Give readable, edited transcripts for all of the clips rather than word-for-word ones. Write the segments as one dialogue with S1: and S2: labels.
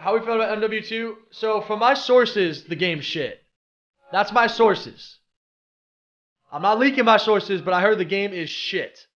S1: how we felt about MW2? So from my sources, the game's shit. That's my sources. I'm not leaking my sources, but I heard the game is shit.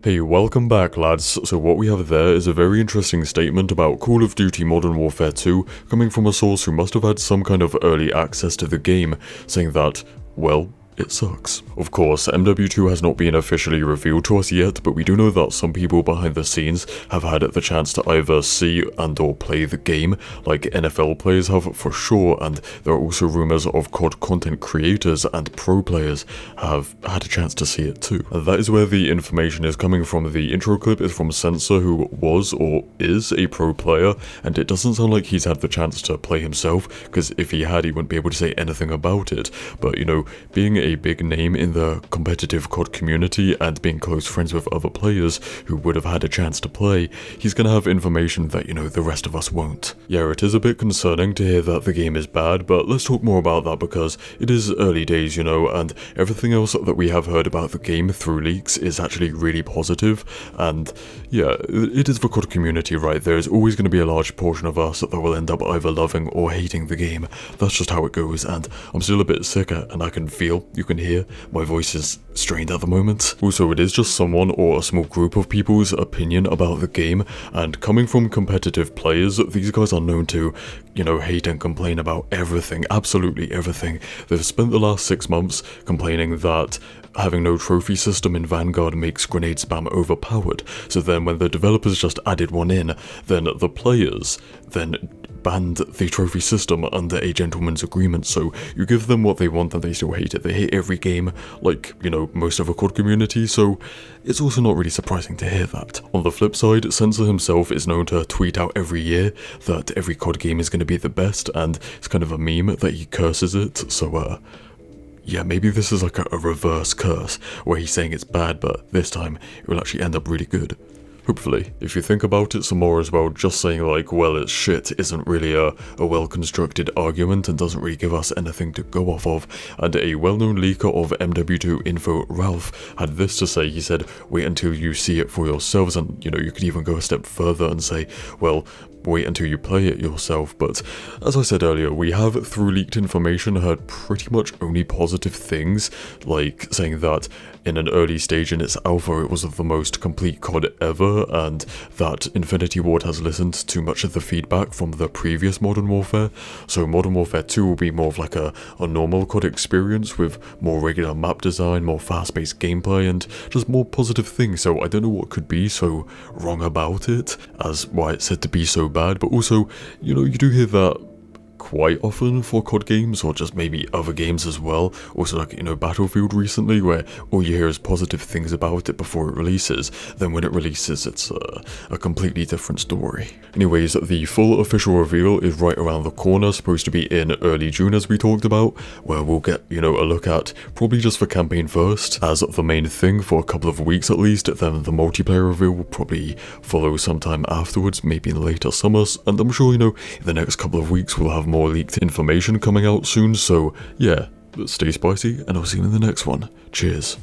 S2: Hey, welcome back lads. So what we have there is a very interesting statement about Call of Duty Modern Warfare 2 coming from a source who must have had some kind of early access to the game, saying that, well, it sucks. Of course, MW2 has not been officially revealed to us yet, but we do know that some people behind the scenes have had the chance to either see and or play the game, like NFL players have for sure, and there are also rumours of COD content creators and pro players have had a chance to see it too. And that is where the information is coming from. The intro clip is from Sensor, who was or is a pro player, and it doesn't sound like he's had the chance to play himself, because if he had, he wouldn't be able to say anything about it. But you know, being a big name in the competitive COD community and being close friends with other players who would have had a chance to play, he's gonna have information that, you know, the rest of us won't. Yeah, it is a bit concerning to hear that the game is bad, but let's talk more about that because it is early days, you know, and everything else that we have heard about the game through leaks is actually really positive. And yeah, it is the COD community, right? There's always going to be a large portion of us that will end up either loving or hating the game. That's just how it goes, and I'm still a bit sick, and I can feel, you can hear, my voice is strained at the moment. Also, it is just someone or a small group of people's opinion about the game, and coming from competitive players, these guys are known to, you know, hate and complain about everything, absolutely everything. They've spent the last 6 months complaining that having no trophy system in Vanguard makes grenade spam overpowered, so then when the developers just added one in, then the players then banned the trophy system under a gentleman's agreement. So you give them what they want and they still hate it. They hate every game, like, you know, most of the COD community, so it's also not really surprising to hear that. On the flip side, Sensor himself is known to tweet out every year that every COD game is going to be the best, and it's kind of a meme that he curses it, so yeah, maybe this is like a reverse curse, where he's saying it's bad, but this time it will actually end up really good. Hopefully. If you think about it some more as well, just saying like, well, it's shit isn't really a well-constructed argument and doesn't really give us anything to go off of. And a well-known leaker of MW2 info, Ralph, had this to say. He said, wait until you see it for yourselves, and you know, you could even go a step further and say, well, wait until you play it yourself. But as I said earlier, we have, through leaked information, heard pretty much only positive things, like saying that in an early stage in its alpha it was the most complete COD ever, and that Infinity Ward has listened to much of the feedback from the previous Modern Warfare, so Modern Warfare 2 will be more of like a normal COD experience with more regular map design, more fast-paced gameplay, and just more positive things. So I don't know what could be so wrong about it, as why it's said to be so bad, but also, you know, you do hear that quite often for COD games, or just maybe other games as well. Also, like, you know, Battlefield recently, where all you hear is positive things about it before it releases. Then when it releases, it's a completely different story. Anyways, the full official reveal is right around the corner, supposed to be in early June as we talked about, where we'll get, you know, a look at probably just the campaign first as the main thing for a couple of weeks at least. Then the multiplayer reveal will probably follow sometime afterwards, maybe in later summers, and I'm sure, you know, in the next couple of weeks we'll have more leaked information coming out soon. So yeah, stay spicy, and I'll see you in the next one. Cheers.